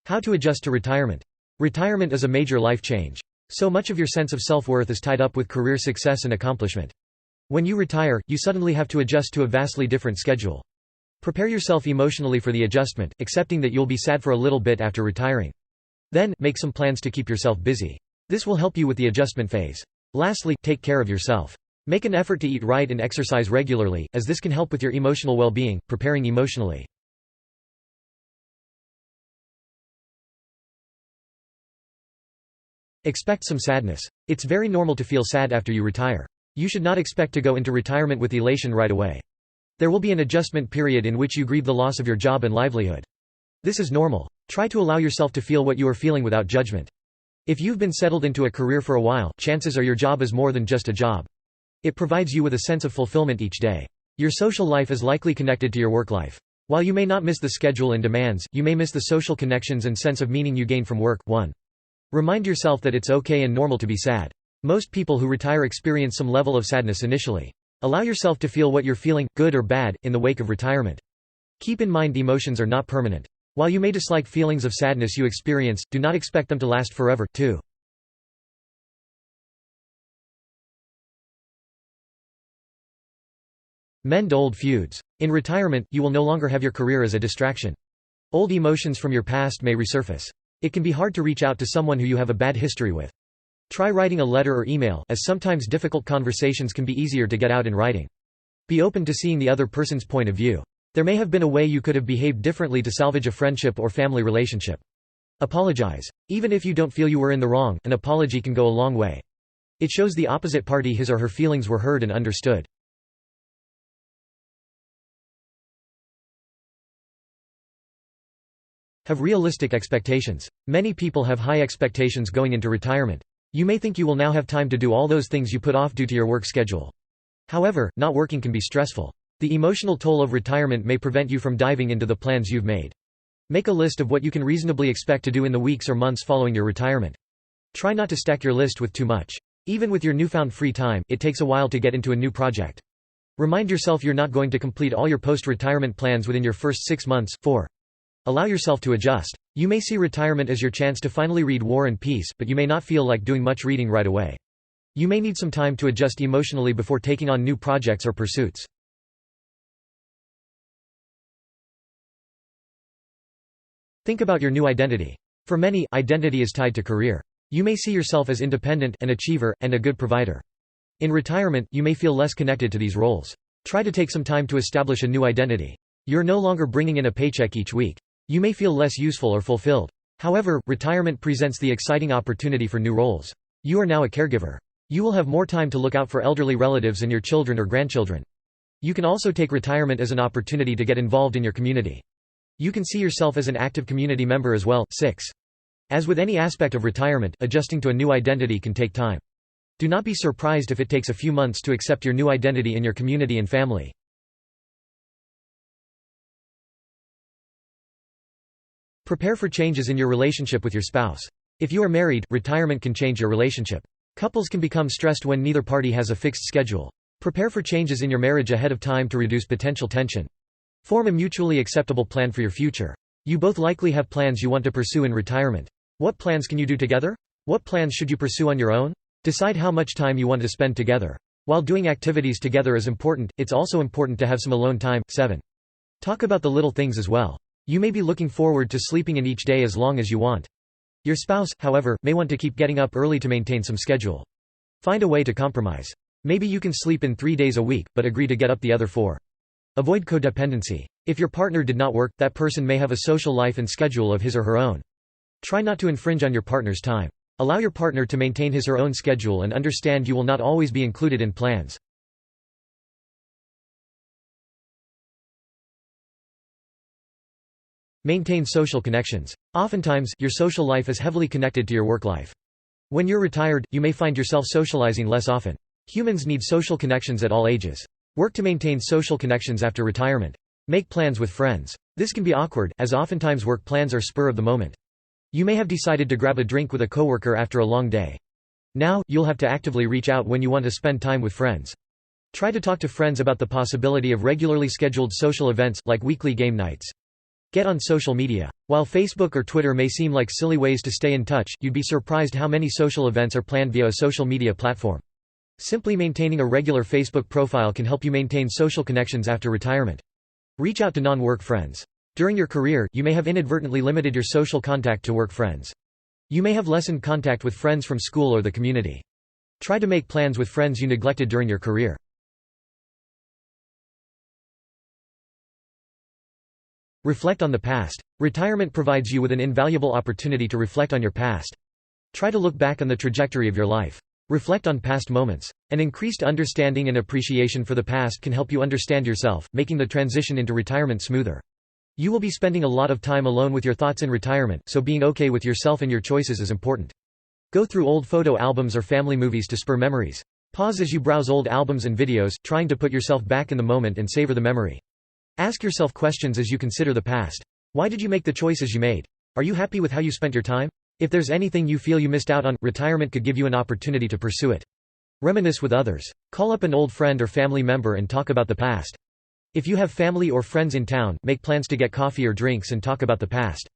How to adjust to retirement. Retirement is a major life change. So much of your sense of self-worth is tied up with career success and accomplishment. When you retire, you suddenly have to adjust to a vastly different schedule. Prepare yourself emotionally for the adjustment, accepting that you'll be sad for a little bit after retiring. Then, make some plans to keep yourself busy. This will help you with the adjustment phase. Lastly, take care of yourself. Make an effort to eat right and exercise regularly, as this can help with your emotional well-being. Preparing emotionally. Expect some sadness. It's very normal to feel sad after you retire. You should not expect to go into retirement with elation right away. There will be an adjustment period in which you grieve the loss of your job and livelihood. This is normal. Try to allow yourself to feel what you are feeling without judgment. If you've been settled into a career for a while, chances are your job is more than just a job. It provides you with a sense of fulfillment each day. Your social life is likely connected to your work life. While you may not miss the schedule and demands, you may miss the social connections and sense of meaning you gain from work. 1. Remind yourself that it's okay and normal to be sad. Most people who retire experience some level of sadness initially. Allow yourself to feel what you're feeling, good or bad, in the wake of retirement. Keep in mind emotions are not permanent. While you may dislike feelings of sadness you experience, do not expect them to last forever. 2. Mend old feuds. In retirement, you will no longer have your career as a distraction. Old emotions from your past may resurface. It can be hard to reach out to someone who you have a bad history with. Try writing a letter or email, as sometimes difficult conversations can be easier to get out in writing. Be open to seeing the other person's point of view. There may have been a way you could have behaved differently to salvage a friendship or family relationship. Apologize. Even if you don't feel you were in the wrong, an apology can go a long way. It shows the opposite party his or her feelings were heard and understood. Have realistic expectations. Many people have high expectations going into retirement. You may think you will now have time to do all those things you put off due to your work schedule. However, not working can be stressful. The emotional toll of retirement may prevent you from diving into the plans you've made. Make a list of what you can reasonably expect to do in the weeks or months following your retirement. Try not to stack your list with too much. Even with your newfound free time, it takes a while to get into a new project. Remind yourself you're not going to complete all your post-retirement plans within your first 6 months. 4. Allow yourself to adjust. You may see retirement as your chance to finally read War and Peace, but you may not feel like doing much reading right away. You may need some time to adjust emotionally before taking on new projects or pursuits. Think about your new identity. For many, identity is tied to career. You may see yourself as independent, an achiever, and a good provider. In retirement, you may feel less connected to these roles. Try to take some time to establish a new identity. You're no longer bringing in a paycheck each week. You may feel less useful or fulfilled. However, retirement presents the exciting opportunity for new roles. You are now a caregiver. You will have more time to look out for elderly relatives and your children or grandchildren. You can also take retirement as an opportunity to get involved in your community. You can see yourself as an active community member as well. 6. As with any aspect of retirement, adjusting to a new identity can take time. Do not be surprised if it takes a few months to accept your new identity in your community and family. Prepare for changes in your relationship with your spouse. If you are married, retirement can change your relationship. Couples can become stressed when neither party has a fixed schedule. Prepare for changes in your marriage ahead of time to reduce potential tension. Form a mutually acceptable plan for your future. You both likely have plans you want to pursue in retirement. What plans can you do together? What plans should you pursue on your own? Decide how much time you want to spend together. While doing activities together is important, it's also important to have some alone time. 7. Talk about the little things as well. You may be looking forward to sleeping in each day as long as you want. Your spouse, however, may want to keep getting up early to maintain some schedule. Find a way to compromise. Maybe you can sleep in 3 days a week, but agree to get up the other 4. Avoid codependency. If your partner did not work, that person may have a social life and schedule of his or her own. Try not to infringe on your partner's time. Allow your partner to maintain his or her own schedule and understand you will not always be included in plans. Maintain social connections. Oftentimes, your social life is heavily connected to your work life. When you're retired, you may find yourself socializing less often. Humans need social connections at all ages. Work to maintain social connections after retirement. Make plans with friends. This can be awkward, as oftentimes work plans are spur of the moment. You may have decided to grab a drink with a coworker after a long day. Now, you'll have to actively reach out when you want to spend time with friends. Try to talk to friends about the possibility of regularly scheduled social events, like weekly game nights. Get on social media. While Facebook or Twitter may seem like silly ways to stay in touch, you'd be surprised how many social events are planned via a social media platform. Simply maintaining a regular Facebook profile can help you maintain social connections after retirement. Reach out to non-work friends. During your career, you may have inadvertently limited your social contact to work friends. You may have lessened contact with friends from school or the community. Try to make plans with friends you neglected during your career. Reflect on the past. Retirement provides you with an invaluable opportunity to reflect on your past. Try to look back on the trajectory of your life. Reflect on past moments. An increased understanding and appreciation for the past can help you understand yourself, making the transition into retirement smoother. You will be spending a lot of time alone with your thoughts in retirement, so being okay with yourself and your choices is important. Go through old photo albums or family movies to spur memories. Pause as you browse old albums and videos, trying to put yourself back in the moment and savor the memory. Ask yourself questions as you consider the past. Why did you make the choices you made? Are you happy with how you spent your time? If there's anything you feel you missed out on, retirement could give you an opportunity to pursue it. Reminisce with others. Call up an old friend or family member and talk about the past. If you have family or friends in town, make plans to get coffee or drinks and talk about the past.